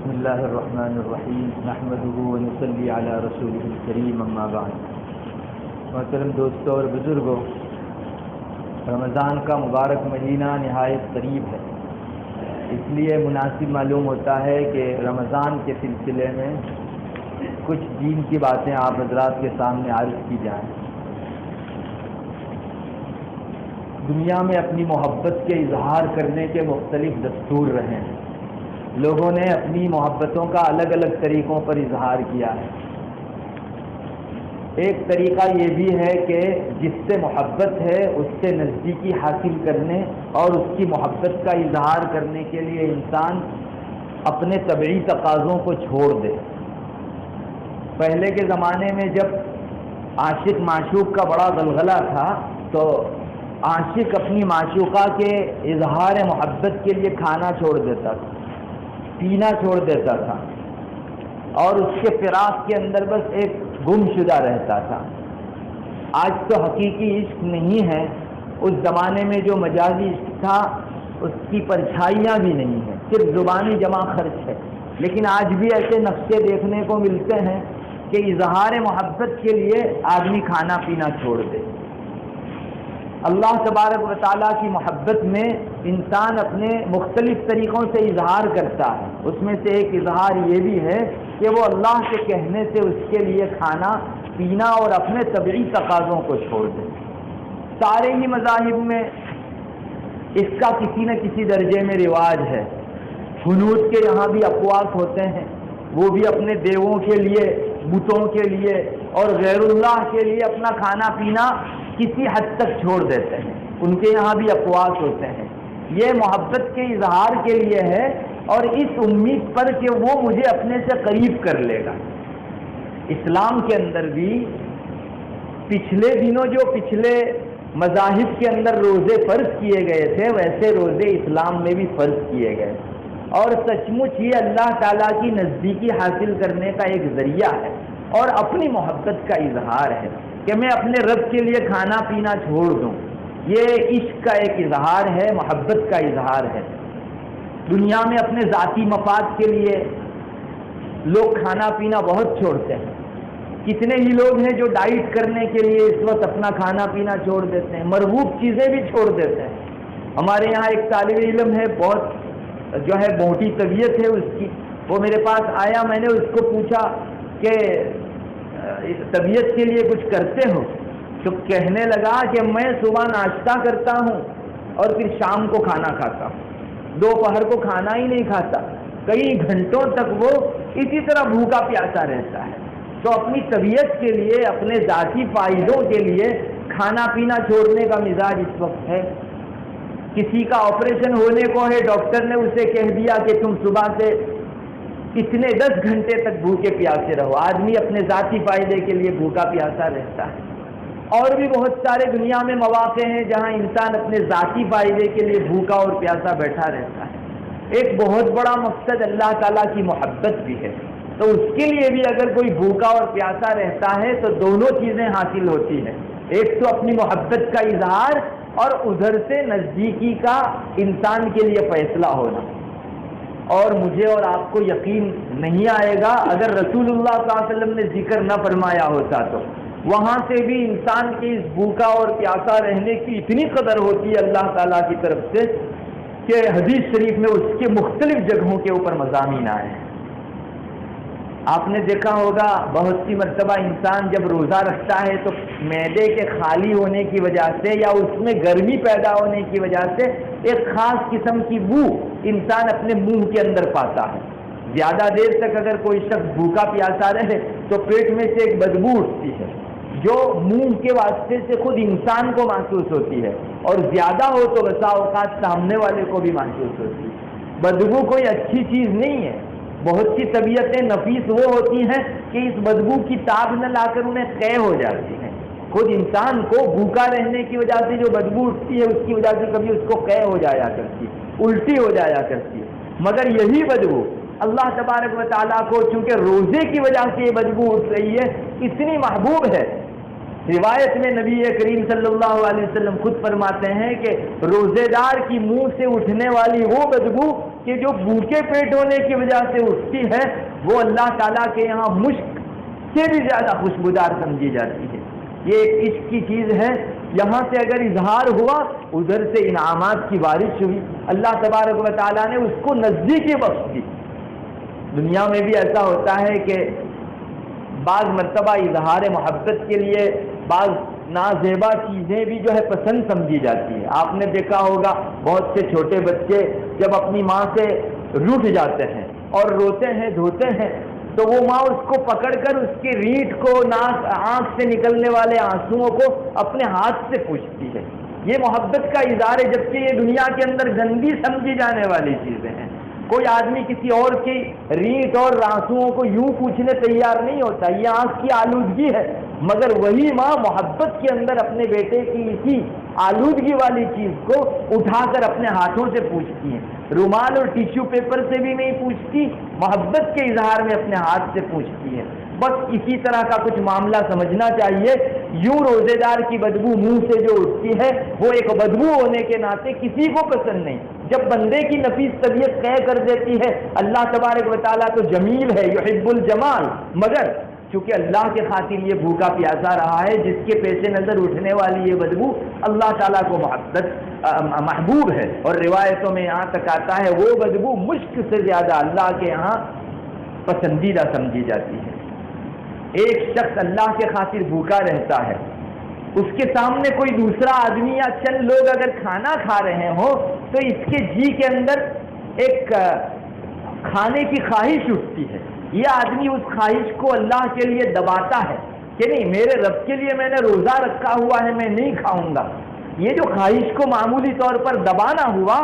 بسم اللہ الرحمن الرحیم نحمده ونصلی علی رسولہ الکریم اما بعد۔ محترم دوستوں اور بزرگوں، رمضان کا مبارک مہینہ نہایت قریب ہے، اس لیے مناسب معلوم ہوتا ہے کہ رمضان کے سلسلے میں کچھ دین کی باتیں آپ حضرات کے سامنے عرض کی جائیں۔ دنیا میں اپنی محبت کے اظہار کرنے کے مختلف دستور رہے ہیں، لوگوں نے اپنی محبتوں کا الگ الگ طریقوں پر اظہار کیا ہے۔ ایک طریقہ یہ بھی ہے کہ جس سے محبت ہے اس سے نزدیکی حاصل کرنے اور اس کی محبت کا اظہار کرنے کے لیے انسان اپنے طبعی تقاضوں کو چھوڑ دے۔ پہلے کے زمانے میں جب عاشق معشوق کا بڑا غلغلہ تھا تو عاشق اپنی معشوقہ کے اظہار محبت کے لیے کھانا چھوڑ دیتا تھا، پینا چھوڑ دیتا تھا، اور اس کے فراق کے اندر بس ایک گم شدہ رہتا تھا۔ آج تو حقیقی عشق نہیں ہے، اس زمانے میں جو مجازی عشق تھا اس کی پرچھائیاں بھی نہیں ہیں، صرف زبانی جمع خرچ ہے۔ لیکن آج بھی ایسے نقشے دیکھنے کو ملتے ہیں کہ اظہار محبت کے لیے آدمی کھانا پینا چھوڑ دے۔ اللہ تبارک و تعالیٰ کی محبت میں انسان اپنے مختلف طریقوں سے اظہار کرتا ہے۔ اس میں سے ایک اظہار یہ بھی ہے کہ وہ اللہ کے کہنے سے اس کے لیے کھانا پینا اور اپنے طبعی تقاضوں کو چھوڑ دے۔ سارے ہی مذاہب میں اس کا کسی نہ کسی درجے میں رواج ہے۔ ہنود کے یہاں بھی اپواس ہوتے ہیں، وہ بھی اپنے دیووں کے لیے، بتوں کے لیے اور غیر اللہ کے لیے اپنا کھانا پینا کسی حد تک چھوڑ دیتے ہیں، ان کے یہاں بھی اپواس ہوتے ہیں۔ یہ محبت کے اظہار کے لیے ہے اور اس امید پر کہ وہ مجھے اپنے سے قریب کر لے گا۔ اسلام کے اندر بھی پچھلے دنوں جو پچھلے مذاہب کے اندر روزے فرض کیے گئے تھے ویسے روزے اسلام میں بھی فرض کیے گئے، اور سچ مچ یہ اللہ تعالیٰ کی نزدیکی حاصل کرنے کا ایک ذریعہ ہے اور اپنی محبت کا اظہار ہے کہ میں اپنے رب کے لیے کھانا پینا چھوڑ دوں۔ یہ عشق کا ایک اظہار ہے، محبت کا اظہار ہے۔ دنیا میں اپنے ذاتی مفاد کے لیے لوگ کھانا پینا بہت چھوڑتے ہیں۔ کتنے ہی لوگ ہیں جو ڈائٹ کرنے کے لیے اس وقت اپنا کھانا پینا چھوڑ دیتے ہیں، مرغوب چیزیں بھی چھوڑ دیتے ہیں۔ ہمارے یہاں ایک طالب علم ہے، بہت جو ہے موٹی طبیعت ہے اس کی، وہ میرے پاس آیا، میں نے اس کو پوچھا کہ طبیعت کے لیے کچھ کرتے ہو؟ تو کہنے لگا کہ میں صبح ناشتہ کرتا ہوں اور پھر شام کو کھانا کھاتا ہوں، دوپہر کو کھانا ہی نہیں کھاتا، کئی گھنٹوں تک وہ اسی طرح بھوکا پیاسا رہتا ہے۔ تو اپنی طبیعت کے لیے، اپنے ذاتی فائدوں کے لیے کھانا پینا چھوڑنے کا مزاج اس وقت ہے۔ کسی کا آپریشن ہونے کو ہے، ڈاکٹر نے اسے کہہ دیا کہ تم صبح سے اتنے 10 گھنٹے تک بھوکے پیاسے رہو، آدمی اپنے ذاتی فائدے کے لیے بھوکا پیاسا رہتا ہے۔ اور بھی بہت سارے دنیا میں مواقع ہیں جہاں انسان اپنے ذاتی فائدے کے لیے بھوکا اور پیاسا بیٹھا رہتا ہے۔ ایک بہت بڑا مقصد اللہ تعالیٰ کی محبت بھی ہے، تو اس کے لیے بھی اگر کوئی بھوکا اور پیاسا رہتا ہے تو دونوں چیزیں حاصل ہوتی ہیں، ایک تو اپنی محبت کا اظہار اور ادھر سے نزدیکی کا انسان کے لیے فیصلہ ہونا۔ اور مجھے اور آپ کو یقین نہیں آئے گا اگر رسول اللہ صلی اللہ علیہ وسلم نے ذکر نہ فرمایا ہوتا تو وہاں سے بھی انسان کے اس بھوکا اور پیاسا رہنے کی اتنی قدر ہوتی ہے اللہ تعالیٰ کی طرف سے کہ حدیث شریف میں اس کے مختلف جگہوں کے اوپر مضامین آئے ہیں۔ آپ نے دیکھا ہوگا بہت سی مرتبہ انسان جب روزہ رکھتا ہے تو معدے کے خالی ہونے کی وجہ سے یا اس میں گرمی پیدا ہونے کی وجہ سے ایک خاص قسم کی بو انسان اپنے منہ کے اندر پاتا ہے۔ زیادہ دیر تک اگر کوئی شخص بھوکا پیاسا رہے تو پیٹ میں سے ایک بدبو اٹھتی ہے جو منہ کے واسطے سے خود انسان کو محسوس ہوتی ہے، اور زیادہ ہو تو بسا اوقات سامنے والے کو بھی محسوس ہوتی ہے۔ بدبو کوئی اچھی چیز نہیں ہے۔ بہت سی طبیعتیں نفیس وہ ہوتی ہیں کہ اس بدبو کی تاب نہ لا کر انہیں قے ہو جاتی ہیں۔ خود انسان کو بھوکا رہنے کی وجہ سے جو بدبو اٹھتی ہے اس کی وجہ سے کبھی اس کو قے ہو جایا کرتی ہے، الٹی ہو جایا کرتی ہے، مگر یہی بدبو اللہ تبارک و تعالیٰ کو چونکہ روزے کی وجہ سے یہ بدبو اٹھ رہی ہے اتنی محبوب ہے۔ روایت میں نبی کریم صلی اللہ علیہ وسلم خود فرماتے ہیں کہ روزے دار کی منہ سے اٹھنے والی وہ بدبو کہ جو بھوکے پیٹ ہونے کی وجہ سے اٹھتی ہے وہ اللہ تعالیٰ کے یہاں مشک سے بھی زیادہ خوشبودار سمجھی جاتی ہے. یہ ایک عشق کی چیز ہے. یہاں سے اگر اظہار ہوا ادھر سے انعامات کی بارش ہوئی. اللہ تبارک و تعالیٰ نے اس کو نزدیکی بخش دی. دنیا میں بھی ایسا ہوتا ہے کہ بعض مرتبہ اظہار محبت کے لیے بعض نازیبا چیزیں بھی جو ہے پسند سمجھی جاتی ہے. آپ نے دیکھا ہوگا بہت سے چھوٹے بچے جب اپنی ماں سے روٹھ جاتے ہیں اور روتے ہیں دھوتے ہیں تو وہ ماں اس کو پکڑ کر اس کی ریٹھ کو ناک آنکھ سے نکلنے والے آنسوؤں کو اپنے ہاتھ سے پوچھتی ہے. یہ محبت کا اظہار ہے، جبکہ یہ دنیا کے اندر گندی سمجھی جانے والی چیزیں ہیں. کوئی آدمی کسی اور کی ریت اور آنسوؤں کو یوں پوچھنے تیار نہیں ہوتا. یہ آنکھ کی آلودگی ہے، مگر وہی ماں محبت کے اندر اپنے بیٹے کی اسی آلودگی والی چیز کو اٹھا کر اپنے ہاتھوں سے پوچھتی ہے. رومال اور ٹیشو پیپر سے بھی نہیں پوچھتی، محبت کے اظہار میں اپنے ہاتھ سے پوچھتی ہے. بس اسی طرح کا کچھ معاملہ سمجھنا چاہیے. یوں روزے دار کی بدبو منہ سے جو اٹھتی ہے وہ ایک بدبو ہونے کے ناطے کسی کو پسند نہیں. جب بندے کی نفیس طبیعت طے کر دیتی ہے، اللہ تبارک و تعالیٰ تو جمیل ہے، یحب الجمال، مگر چونکہ اللہ کے خاطر یہ بھوکا پیاسا رہا ہے، جس کے پیش نظر اٹھنے والی یہ بدبو اللہ تعالیٰ کو محبوب ہے. اور روایتوں میں یہاں تک آتا ہے وہ بدبو مشک سے زیادہ اللہ کے یہاں پسندیدہ سمجھی جاتی ہے. ایک شخص اللہ کے خاطر بھوکا رہتا ہے، اس کے سامنے کوئی دوسرا آدمی یا چند لوگ اگر کھانا کھا رہے ہوں تو اس کے جی کے اندر ایک کھانے کی خواہش اٹھتی ہے. یہ آدمی اس خواہش کو اللہ کے لیے دباتا ہے کہ نہیں، میرے رب کے لیے میں نے روزہ رکھا ہوا ہے، میں نہیں کھاؤں گا. یہ جو خواہش کو معمولی طور پر دبانا ہوا،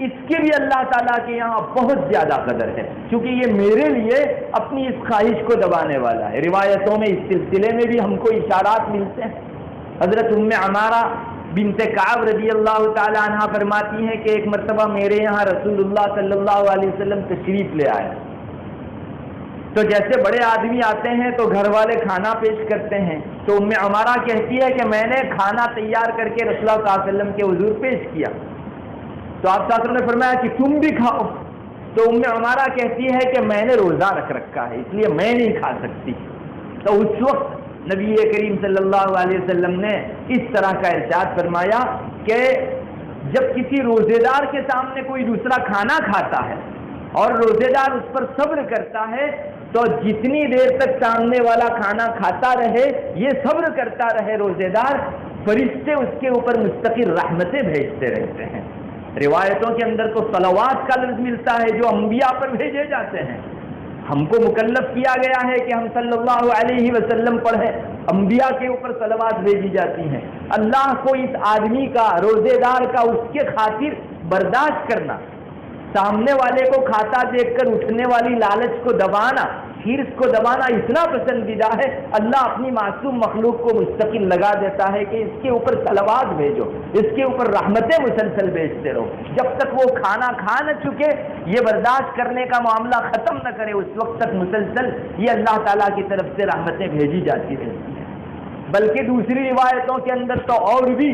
اس کے بھی اللہ تعالیٰ کے یہاں بہت زیادہ قدر ہے، کیونکہ یہ میرے لیے اپنی اس خواہش کو دبانے والا ہے. روایتوں میں اس سلسلے میں بھی ہم کو اشارات ملتے ہیں. حضرت ام عمارہ بنت کعب رضی اللہ تعالی عنہ فرماتی ہیں کہ ایک مرتبہ میرے یہاں رسول اللہ صلی اللہ علیہ وسلم تشریف لے آئے. تو جیسے بڑے آدمی آتے ہیں تو گھر والے کھانا پیش کرتے ہیں، تو ام عمارہ کہتی ہے کہ میں نے کھانا تیار کر کے رسول اللہ صلی اللہ علیہ وسلم کے حضور پیش کیا. تو آپ صلی اللہ علیہ وسلم نے فرمایا کہ تم بھی کھاؤ. تو ام عمارہ کہتی ہے کہ میں نے روزہ رکھ رکھا ہے، اس لیے میں نہیں کھا سکتی. تو اس وقت نبی کریم صلی اللہ علیہ وسلم نے اس طرح کا ارشاد فرمایا کہ جب کسی روزے دار کے سامنے کوئی دوسرا کھانا کھاتا ہے اور روزے دار اس پر صبر کرتا ہے تو جتنی دیر تک سامنے والا کھانا کھاتا رہے، یہ صبر کرتا رہے روزے دار، فرشتے اس کے اوپر مستقل رحمتیں بھیجتے رہتے ہیں. روایتوں کے اندر تو صلوات کا لفظ ملتا ہے جو انبیاء پر بھیجے جاتے ہیں. ہم کو مکلف کیا گیا ہے کہ ہم صلی اللہ علیہ وسلم پڑھیں، انبیاء کے اوپر صلوات بھیجی جاتی ہیں. اللہ کو اس آدمی کا، روزے دار کا، اس کے خاطر برداشت کرنا، سامنے والے کو کھاتا دیکھ کر اٹھنے والی لالچ کو دبانا، حرص کو دبانا اتنا پسندیدہ ہے، اللہ اپنی معصوم مخلوق کو مستقل لگا دیتا ہے کہ اس کے اوپر صلوات بھیجو، اس کے اوپر رحمتیں مسلسل بھیجتے رہو. جب تک وہ کھانا کھا نہ چکے، یہ برداشت کرنے کا معاملہ ختم نہ کرے، اس وقت تک مسلسل یہ اللہ تعالیٰ کی طرف سے رحمتیں بھیجی جاتی رہتی ہیں. بلکہ دوسری روایتوں کے اندر تو اور بھی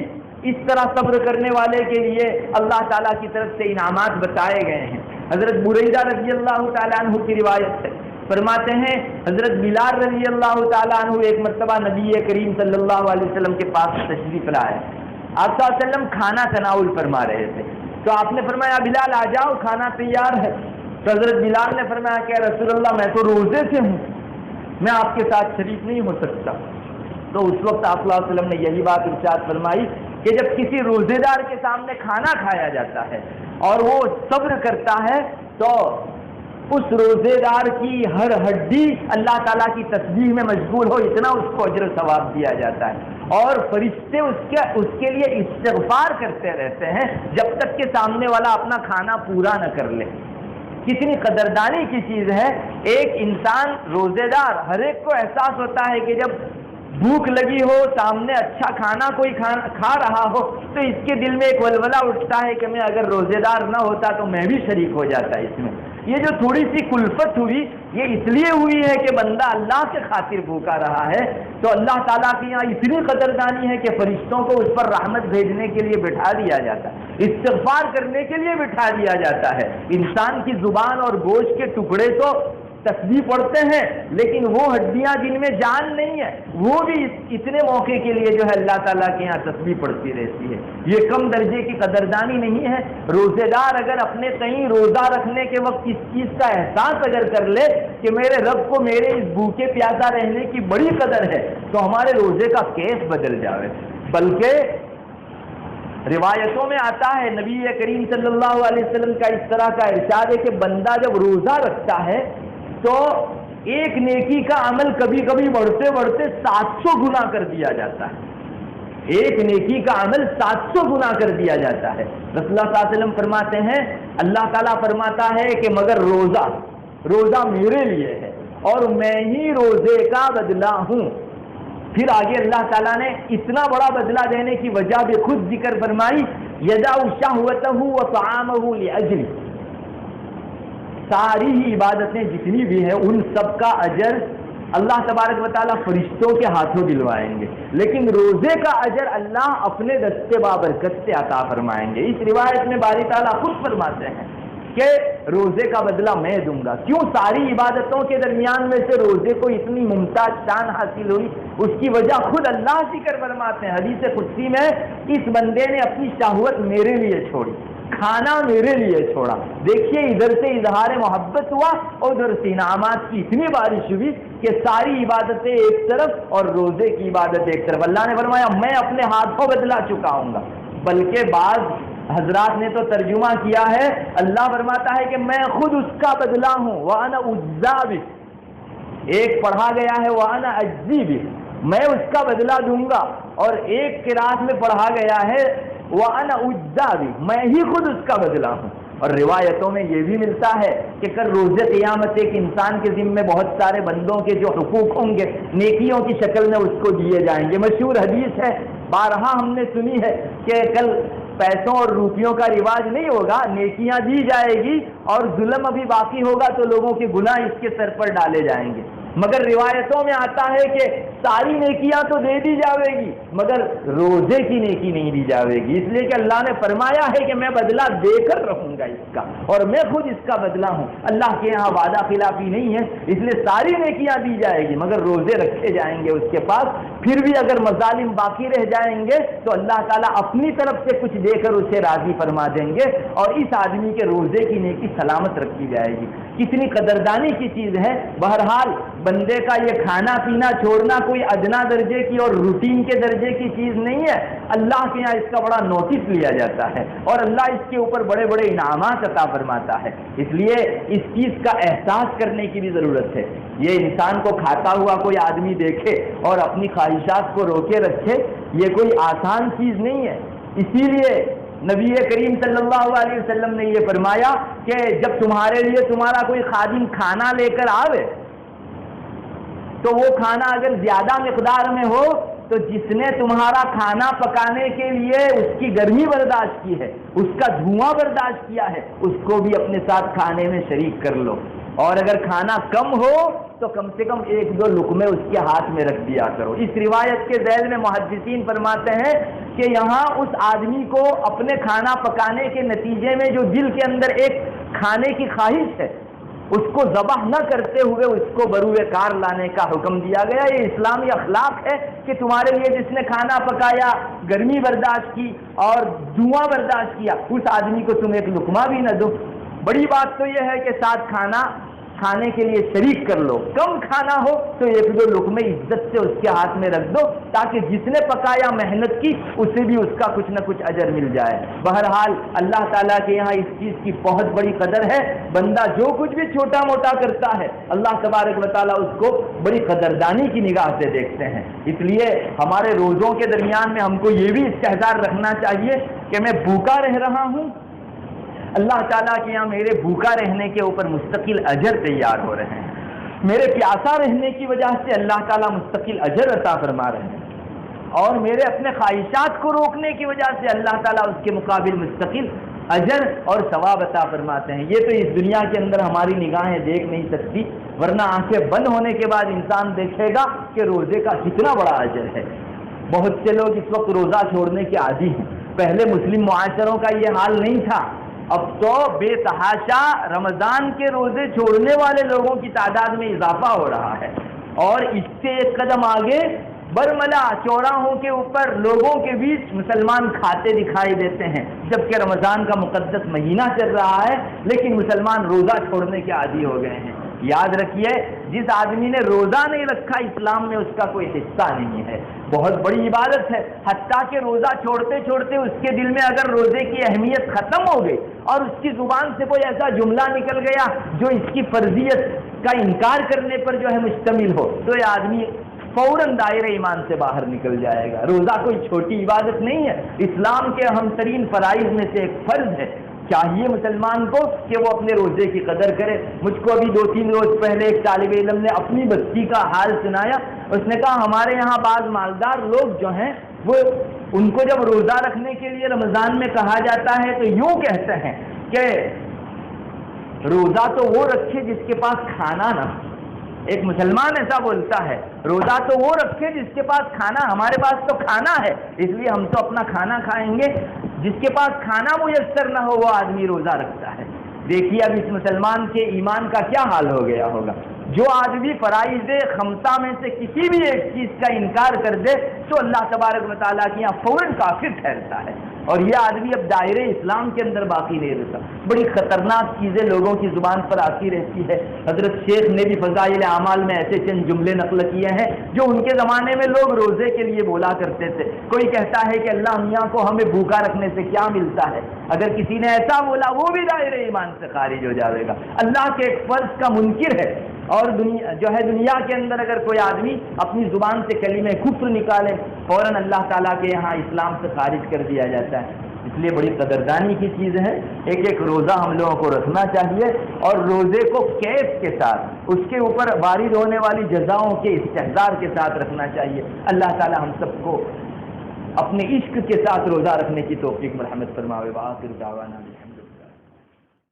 اس طرح صبر کرنے والے کے لیے اللہ تعالیٰ کی طرف سے انعامات بتائے گئے ہیں. حضرت بریدہ رضی اللہ تعالیٰ عنہ کی روایت ہے، فرماتے ہیں حضرت بلال رضی اللہ تعالیٰ عنہ ایک مرتبہ نبی کریم صلی اللہ علیہ وسلم کے پاس تشریف لائے. آپ صلی اللہ علیہ وسلم کھانا تناول فرما رہے تھے، تو آپ نے فرمایا بلال آ جاؤ، کھانا تیار ہے. تو حضرت بلال نے فرمایا کہ رسول اللہ میں تو روزے سے ہوں، میں آپ کے ساتھ شریک نہیں ہو سکتا. تو اس وقت آپ صلی اللہ علیہ وسلم نے یہی بات ارشاد فرمائی کہ جب کسی روزے دار کے سامنے کھانا کھایا جاتا ہے اور وہ صبر کرتا ہے تو اس روزے دار کی ہر ہڈی اللہ تعالیٰ کی تسبیح میں مشغول ہو، اتنا اس کو اجر و ثواب دیا جاتا ہے. اور فرشتے اس کے لیے استغفار کرتے رہتے ہیں جب تک کہ سامنے والا اپنا کھانا پورا نہ کر لے. کتنی قدردانی کی چیز ہے. ایک انسان روزے دار، ہر ایک کو احساس ہوتا ہے کہ جب بھوک لگی ہو، سامنے اچھا کھانا کوئی کھا رہا ہو تو اس کے دل میں ایک ولولہ اٹھتا ہے کہ میں اگر روزے دار نہ ہوتا تو میں بھی شریک ہو جاتا اس میں. یہ جو تھوڑی سی کلفت ہوئی یہ اس لیے ہوئی ہے کہ بندہ اللہ کے خاطر بھوکا رہا ہے، تو اللہ تعالیٰ کے یہاں اتنی قدردانی ہے کہ فرشتوں کو اس پر رحمت بھیجنے کے لیے بٹھا دیا جاتا ہے، استغفار کرنے کے لیے بٹھا دیا جاتا ہے۔ انسان کی زبان اور گوشت کے ٹکڑے تو تسبیح پڑھتے ہیں، لیکن وہ ہڈیاں جن میں جان نہیں ہے وہ بھی اتنے موقع کے لیے جو ہے اللہ تعالیٰ کے یہاں تسبیح پڑھتی رہتی ہے۔ یہ کم درجے کی قدردانی نہیں ہے۔ روزے دار اگر اپنے کہیں روزہ رکھنے کے وقت اس چیز کا احساس اگر کر لے کہ میرے رب کو میرے اس بھوکے پیاسا رہنے کی بڑی قدر ہے، تو ہمارے روزے کا کیف بدل جاوے۔ بلکہ روایتوں میں آتا ہے نبی کریم صلی اللہ علیہ وسلم کا اس طرح کا ارشاد ہے کہ بندہ جب روزہ رکھتا ہے تو ایک نیکی کا عمل کبھی کبھی بڑھتے بڑھتے 700 گنا کر دیا جاتا ہے، ایک نیکی کا عمل 700 گنا کر دیا جاتا ہے۔ رسول اللہ صلی اللہ علیہ وسلم فرماتے ہیں، اللہ تعالیٰ فرماتا ہے کہ مگر روزہ میرے لیے ہے اور میں ہی روزے کا بدلہ ہوں۔ پھر آگے اللہ تعالیٰ نے اتنا بڑا بدلہ دینے کی وجہ بھی خود ذکر فرمائی، یدع شہوتہ وطعامہ لأجلی، ساری ہی عبادتیں جتنی بھی ہیں ان سب کا اجر اللہ تبارک و تعالیٰ فرشتوں کے ہاتھوں دلوائیں گے، لیکن روزے کا اجر اللہ اپنے دستے بابرکت سے عطا فرمائیں گے۔ اس روایت میں باری تعالیٰ خود فرماتے ہیں کہ روزے کا بدلہ میں دوں گا۔ کیوں؟ ساری عبادتوں کے درمیان میں سے روزے کو اتنی ممتاز شان حاصل ہوئی، اس کی وجہ خود اللہ ذکر فرماتے ہیں حدیث قدسی میں، اس بندے نے اپنی شہوت میرے لیے چھوڑی، کھانا میرے لیے چھوڑا۔ دیکھیے ادھر سے اظہار محبت ہوا اور ادھر سے انعامات کی اتنی بارش ہوئی کہ ساری عبادتیں ایک طرف اور روزے کی عبادت ایک طرف۔ اللہ نے فرمایا میں اپنے ہاتھوں بدلا چکاؤں گا۔ بلکہ بعض حضرات نے تو ترجمہ کیا ہے، اللہ فرماتا ہے کہ میں خود اس کا بدلہ ہوں، وَأَنَا أُجْزَىٰ بِهِ، ایک پڑھا گیا ہے وَأَنَا أَجْزِي بِهِ، میں اس کا بدلہ دوں گا، اور ایک قرات میں پڑھا گیا ہے وَأَنَا أُجْزَىٰ بِهِ، میں ہی خود اس کا بدلہ ہوں۔ اور روایتوں میں یہ بھی ملتا ہے کہ کل روز قیامت ایک انسان کے ذمے بہت سارے بندوں کے جو حقوق ہوں گے نیکیوں کی شکل میں اس کو دیے جائیں گے۔ مشہور حدیث ہے، بارہا ہم نے سنی ہے کہ کل پیسوں اور روپیوں کا رواج نہیں ہوگا، نیکیاں دی جائے گی اور ظلم ابھی باقی ہوگا تو لوگوں کے گناہ اس کے سر پر ڈالے جائیں گے۔ مگر روایتوں میں آتا ہے کہ ساری نیکیاں تو دے دی جاوے گی مگر روزے کی نیکی نہیں دی جاوے گی، اس لیے کہ اللہ نے فرمایا ہے کہ میں بدلہ دے کر رہوں گا اس کا، اور میں خود اس کا بدلہ ہوں۔ اللہ کے یہاں وعدہ خلافی نہیں ہے، اس لیے ساری نیکیاں دی جائے گی مگر روزے رکھے جائیں گے اس کے پاس۔ پھر بھی اگر مظالم باقی رہ جائیں گے تو اللہ تعالیٰ اپنی طرف سے کچھ دے کر اسے راضی فرما دیں گے اور اس آدمی کے روزے کی نیکی سلامت رکھی جائے گی۔ کتنی قدردانی کی چیز ہے۔ بہرحال بندے کا یہ کھانا پینا چھوڑنا کوئی ادنا درجے کی اور روٹین کے درجے کی چیز نہیں ہے، اللہ کے یہاں اس کا بڑا نوٹس لیا جاتا ہے اور اللہ اس کے اوپر بڑے بڑے انعامات عطا فرماتا ہے۔ اس لیے اس چیز کا احساس کرنے کی بھی ضرورت ہے۔ یہ انسان کو کھاتا ہوا کوئی آدمی دیکھے اور اپنی خواہشات کو روکے رکھے، یہ کوئی آسان چیز نہیں ہے۔ اسی لیے نبی کریم صلی اللہ علیہ وسلم نے یہ فرمایا کہ جب تمہارے لیے تمہارا کوئی خادم کھانا لے کر آوے تو وہ کھانا اگر زیادہ مقدار میں ہو تو جس نے تمہارا کھانا پکانے کے لیے اس کی گرمی برداشت کی ہے، اس کا دھواں برداشت کیا ہے، اس کو بھی اپنے ساتھ کھانے میں شریک کر لو، اور اگر کھانا کم ہو تو کم سے کم ایک دو لقمے اس کے ہاتھ میں رکھ دیا کرو۔ اس روایت کے ذیل میں محدثین فرماتے ہیں کہ یہاں اس آدمی کو اپنے کھانا پکانے کے نتیجے میں جو دل کے اندر ایک کھانے کی خواہش ہے اس کو ذبح نہ کرتے ہوئے اس کو بروئے کار لانے کا حکم دیا گیا۔ یہ اسلامی اخلاق ہے کہ تمہارے لیے جس نے کھانا پکایا، گرمی برداشت کی اور دھواں برداشت کیا، اس آدمی کو تم ایک لقمہ بھی نہ دو۔ بڑی بات تو یہ ہے کہ ساتھ کھانا کھانے کے لیے شریک کر لو، کم کھانا ہو تو ایک دو لقمے عزت سے اس کے ہاتھ میں رکھ دو تاکہ جس نے پکایا محنت کی اسے بھی اس کا کچھ نہ کچھ اجر مل جائے۔ بہرحال اللہ تعالیٰ کے یہاں اس چیز کی بہت بڑی قدر ہے، بندہ جو کچھ بھی چھوٹا موٹا کرتا ہے اللہ تبارک و تعالیٰ اس کو بڑی قدردانی کی نگاہ سے دیکھتے ہیں۔ اس لیے ہمارے روزوں کے درمیان میں ہم کو یہ بھی استحضار رکھنا چاہیے کہ میں بھوکا رہ رہا ہوں، اللہ تعالیٰ کے یہاں میرے بھوکا رہنے کے اوپر مستقل اجر تیار ہو رہے ہیں، میرے پیاسا رہنے کی وجہ سے اللہ تعالیٰ مستقل اجر عطا فرما رہے ہیں، اور میرے اپنے خواہشات کو روکنے کی وجہ سے اللہ تعالیٰ اس کے مقابل مستقل اجر اور ثواب عطا فرماتے ہیں. یہ تو اس دنیا کے اندر ہماری نگاہیں دیکھ نہیں سکتی، ورنہ آنکھیں بند ہونے کے بعد انسان دیکھے گا کہ روزے کا کتنا بڑا اجر ہے. بہت سے لوگ اس وقت روزہ چھوڑنے کے عادی ہیں. پہلے مسلم معاشروں کا یہ حال نہیں تھا. اب تو بے تحاشا رمضان کے روزے چھوڑنے والے لوگوں کی تعداد میں اضافہ ہو رہا ہے. اور اس سے ایک قدم آگے برملا چوراہوں کے اوپر لوگوں کے بیچ مسلمان کھاتے دکھائی دیتے ہیں، جبکہ رمضان کا مقدس مہینہ چل رہا ہے، لیکن مسلمان روزہ چھوڑنے کے عادی ہو گئے ہیں. یاد رکھیے، جس آدمی نے روزہ نہیں رکھا اسلام میں اس کا کوئی حصہ نہیں ہے. بہت بڑی عبادت ہے، حتیٰ کہ روزہ چھوڑتے چھوڑتے اس کے دل میں اگر روزے کی اہمیت ختم ہو گئی اور اس کی زبان سے کوئی ایسا جملہ نکل گیا جو اس کی فرضیت کا انکار کرنے پر جو ہے مشتمل ہو، تو یہ آدمی فوراً دائرہ ایمان سے باہر نکل جائے گا. روزہ کوئی چھوٹی عبادت نہیں ہے، اسلام کے اہم ترین فرائض میں سے ایک فرض ہے. چاہیے مسلمان کو کہ وہ اپنے روزے کی قدر کرے. مجھ کو ابھی 2-3 روز پہلے ایک طالب علم نے اپنی بستی کا حال سنایا. اس نے کہا ہمارے یہاں بعض مالدار لوگ جو ہیں وہ ان کو جب روزہ رکھنے کے لیے رمضان میں کہا جاتا ہے تو یوں کہتے ہیں کہ روزہ تو وہ رکھے جس کے پاس کھانا نہ. ایک مسلمان ایسا بولتا ہے، روزہ تو وہ رکھے جس کے پاس کھانا، ہمارے پاس تو کھانا ہے اس لیے ہم تو اپنا کھانا کھائیں گے. جس کے پاس کھانا میسر نہ ہو وہ آدمی روزہ رکھتا ہے. دیکھیے اب اس مسلمان کے ایمان کا کیا حال ہو گیا ہوگا. جو آدمی فرائض خمسہ میں سے کسی بھی ایک چیز کا انکار کر دے تو اللہ تبارک و تعالیٰ کے یہاں فوراً کافر ٹھہرتا ہے، اور یہ آدمی اب دائرے اسلام کے اندر باقی نہیں رہتا. بڑی خطرناک چیزیں لوگوں کی زبان پر آتی رہتی ہے. حضرت شیخ نے بھی فضائل اعمال میں ایسے چند جملے نقل کیے ہیں جو ان کے زمانے میں لوگ روزے کے لیے بولا کرتے تھے. کوئی کہتا ہے کہ اللہ میاں کو ہمیں بھوکا رکھنے سے کیا ملتا ہے. اگر کسی نے ایسا بولا وہ بھی دائرے ایمان سے خارج ہو جائے گا. اللہ کے ایک فرض کا منکر ہے. اور دنیا کے اندر اگر کوئی آدمی اپنی زبان سے کلمہ کفر نکالے فوراً اللہ تعالیٰ کے یہاں اسلام سے خارج کر دیا جاتا ہے. اس لیے بڑی قدردانی کی چیز ہے. ایک ایک روزہ ہم لوگوں کو رکھنا چاہیے اور روزے کو کیف کے ساتھ اس کے اوپر وارد ہونے والی جزاؤں کے استحضار کے ساتھ رکھنا چاہیے. اللہ تعالیٰ ہم سب کو اپنے عشق کے ساتھ روزہ رکھنے کی توفیق مرحمت فرماوے. وآخر دعوانا